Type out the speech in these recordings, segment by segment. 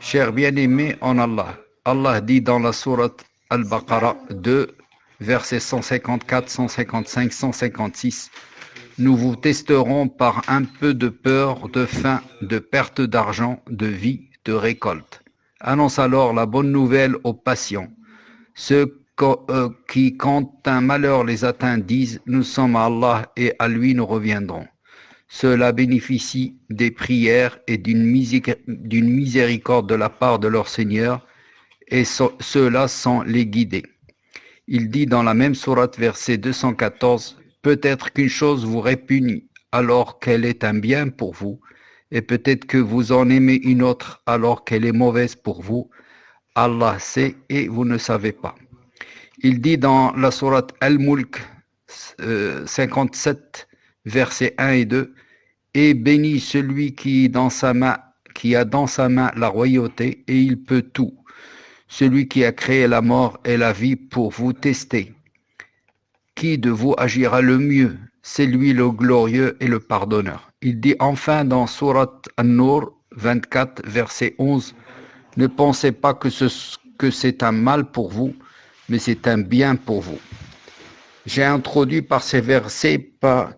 Chers bien-aimés en Allah, Allah dit dans la sourate Al-Baqarah 2, versets 154, 155, 156, « Nous vous testerons par un peu de peur, de faim, de perte d'argent, de vie, de récolte. Annonce alors la bonne nouvelle aux patients. Ceux qui, quand un malheur les atteint, disent « Nous sommes à Allah et à lui nous reviendrons ». Ceux-là bénéficient des prières et d'une miséricorde de la part de leur Seigneur, et ceux-là sont les guidés. Il dit dans la même sourate, verset 214, « Peut-être qu'une chose vous répugne alors qu'elle est un bien pour vous, et peut-être que vous en aimez une autre alors qu'elle est mauvaise pour vous. Allah sait et vous ne savez pas. » Il dit dans la sourate Al-Mulk 57, versets 1 et 2, « Et béni celui qui a dans sa main la royauté, et il peut tout. Celui qui a créé la mort et la vie pour vous tester. Qui de vous agira le mieux? C'est lui le glorieux et le pardonneur. » Il dit enfin dans sourate An-Nur 24, verset 11, « Ne pensez pas que c'est un mal pour vous, mais c'est un bien pour vous. » J'ai introduit par ces versets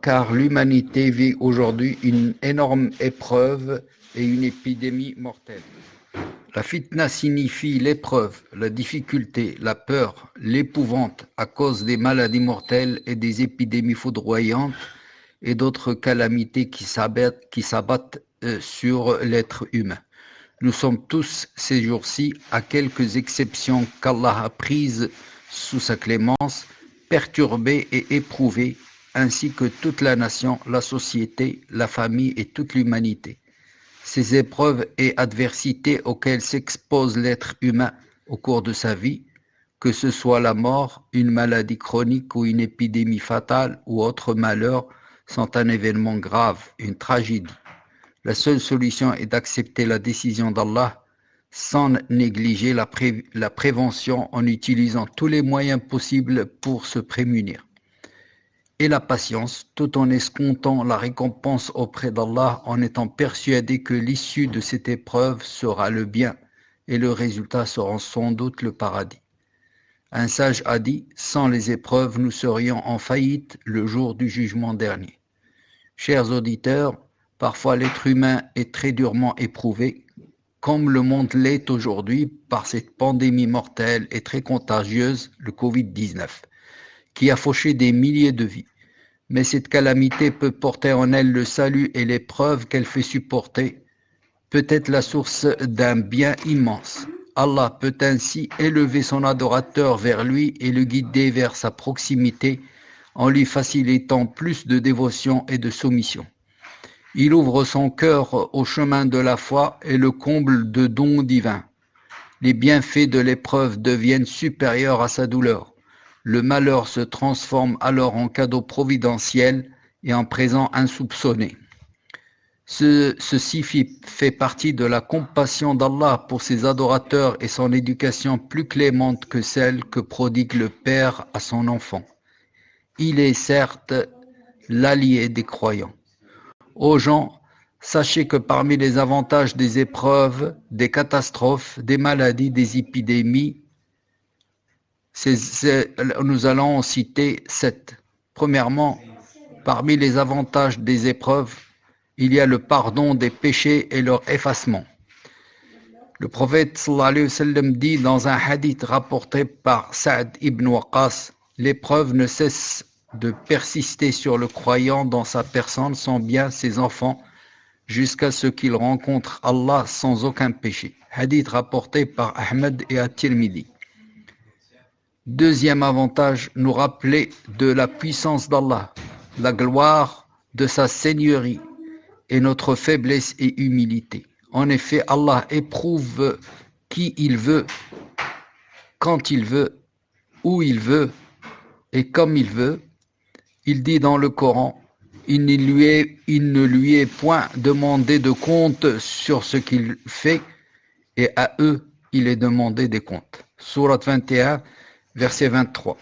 car l'humanité vit aujourd'hui une énorme épreuve et une épidémie mortelle. La fitna signifie l'épreuve, la difficulté, la peur, l'épouvante à cause des maladies mortelles et des épidémies foudroyantes et d'autres calamités qui s'abattent sur l'être humain. Nous sommes tous ces jours-ci, à quelques exceptions qu'Allah a prises sous sa clémence, perturbés et éprouvés, ainsi que toute la nation, la société, la famille et toute l'humanité. Ces épreuves et adversités auxquelles s'expose l'être humain au cours de sa vie, que ce soit la mort, une maladie chronique ou une épidémie fatale ou autre malheur, sont un événement grave, une tragédie. La seule solution est d'accepter la décision d'Allah sans négliger la prévention en utilisant tous les moyens possibles pour se prémunir. Et la patience, tout en escomptant la récompense auprès d'Allah, en étant persuadé que l'issue de cette épreuve sera le bien et le résultat sera sans doute le paradis. Un sage a dit, sans les épreuves, nous serions en faillite le jour du jugement dernier. Chers auditeurs, parfois l'être humain est très durement éprouvé, comme le monde l'est aujourd'hui par cette pandémie mortelle et très contagieuse, le Covid-19, qui a fauché des milliers de vies. Mais cette calamité peut porter en elle le salut et l'épreuve qu'elle fait supporter, peut être la source d'un bien immense. Allah peut ainsi élever son adorateur vers lui et le guider vers sa proximité en lui facilitant plus de dévotion et de soumission. Il ouvre son cœur au chemin de la foi et le comble de dons divins. Les bienfaits de l'épreuve deviennent supérieurs à sa douleur. Le malheur se transforme alors en cadeau providentiel et en présent insoupçonné. Ceci fait partie de la compassion d'Allah pour ses adorateurs et son éducation plus clémente que celle que prodigue le père à son enfant. Il est certes l'allié des croyants. Ô gens, sachez que parmi les avantages des épreuves, des catastrophes, des maladies, des épidémies, nous allons en citer 7. Premièrement, parmi les avantages des épreuves, il y a le pardon des péchés et leur effacement. Le prophète sallallahu alayhi wa sallam dit dans un hadith rapporté par Sa'd ibn Waqqas, l'épreuve ne cesse de persister sur le croyant dans sa personne, son bien, ses enfants, jusqu'à ce qu'il rencontre Allah sans aucun péché. Hadith rapporté par Ahmed et At-Tirmidhi. Deuxième avantage, nous rappeler de la puissance d'Allah, la gloire de sa seigneurie et notre faiblesse et humilité. En effet, Allah éprouve qui il veut, quand il veut, où il veut et comme il veut. Il dit dans le Coran, il ne lui est point demandé de compte sur ce qu'il fait, et à eux, il est demandé des comptes. Sourate 21, verset 23.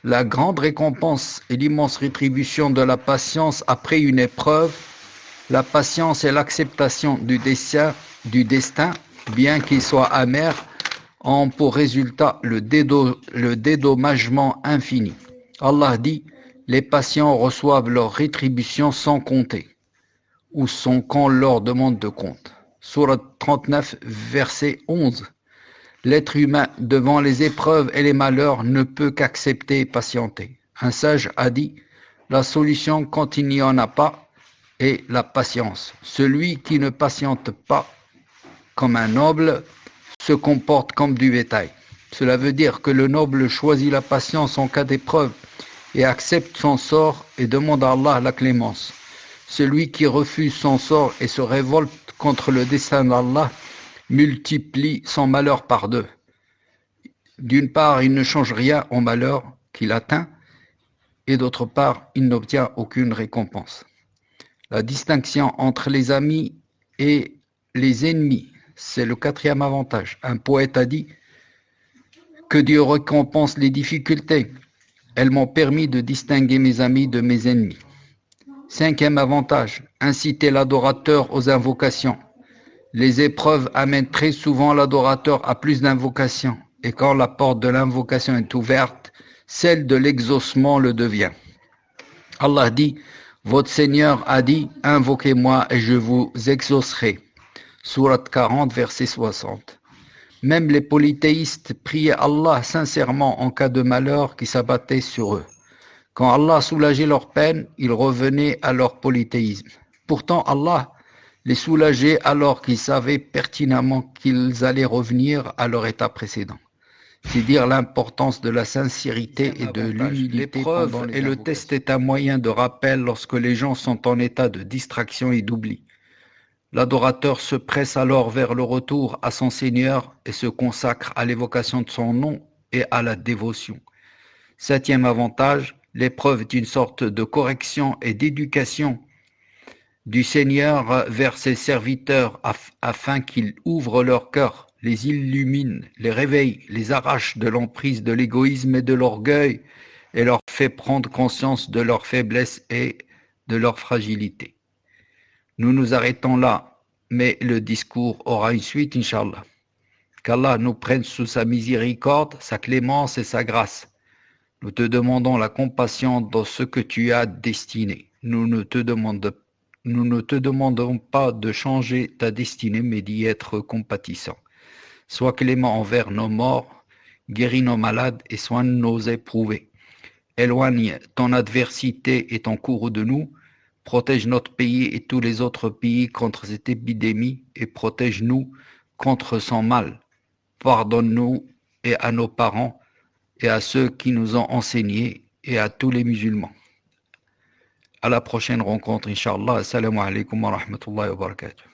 La grande récompense et l'immense rétribution de la patience après une épreuve, la patience est l'acceptation du destin bien qu'ils soient amers, ont pour résultat le dédommagement infini. Allah dit, les patients reçoivent leur rétribution sans compter, ou sans qu'on leur demande de compte. Sourate 39, verset 11. L'être humain, devant les épreuves et les malheurs, ne peut qu'accepter et patienter. Un sage a dit, la solution quand il n'y en a pas est la patience. Celui qui ne patiente pas comme un noble se comporte comme du bétail. Cela veut dire que le noble choisit la patience en cas d'épreuve et accepte son sort et demande à Allah la clémence. Celui qui refuse son sort et se révolte contre le dessein d'Allah multiplie son malheur par deux. D'une part, il ne change rien au malheur qu'il atteint, et d'autre part, il n'obtient aucune récompense. La distinction entre les amis et les ennemis, c'est le quatrième avantage. Un poète a dit que Dieu récompense les difficultés. Elles m'ont permis de distinguer mes amis de mes ennemis. Cinquième avantage, inciter l'adorateur aux invocations. Les épreuves amènent très souvent l'adorateur à plus d'invocations. Et quand la porte de l'invocation est ouverte, celle de l'exaucement le devient. Allah dit, votre Seigneur a dit, invoquez-moi et je vous exaucerai. Sourate 40, verset 60. Même les polythéistes priaient Allah sincèrement en cas de malheur qui s'abattait sur eux. Quand Allah soulageait leur peine, ils revenaient à leur polythéisme. Pourtant, Allah les soulageait alors qu'ils savaient pertinemment qu'ils allaient revenir à leur état précédent. C'est dire l'importance de la sincérité et de l'humilité. L'épreuve et le test est un moyen de rappel lorsque les gens sont en état de distraction et d'oubli. L'adorateur se presse alors vers le retour à son Seigneur et se consacre à l'évocation de son nom et à la dévotion. Septième avantage, l'épreuve est une sorte de correction et d'éducation du Seigneur vers ses serviteurs afin qu'ils ouvrent leur cœur, les illumine, les réveille, les arrache de l'emprise de l'égoïsme et de l'orgueil et leur fait prendre conscience de leur faiblesse et de leur fragilité. Nous nous arrêtons là, mais le discours aura une suite, Inch'Allah. Qu'Allah nous prenne sous sa miséricorde, sa clémence et sa grâce. Nous te demandons la compassion dans ce que tu as destiné. Nous ne te demandons pas de changer ta destinée, mais d'y être compatissant. Sois clément envers nos morts, guéris nos malades et soigne nos éprouvés. Éloigne ton adversité et ton courroux de nous, protège notre pays et tous les autres pays contre cette épidémie et protège-nous contre son mal. Pardonne-nous et à nos parents et à ceux qui nous ont enseignés et à tous les musulmans. À la prochaine rencontre, Inch'Allah. Assalamu alaikum wa rahmatullahi wa barakatuh.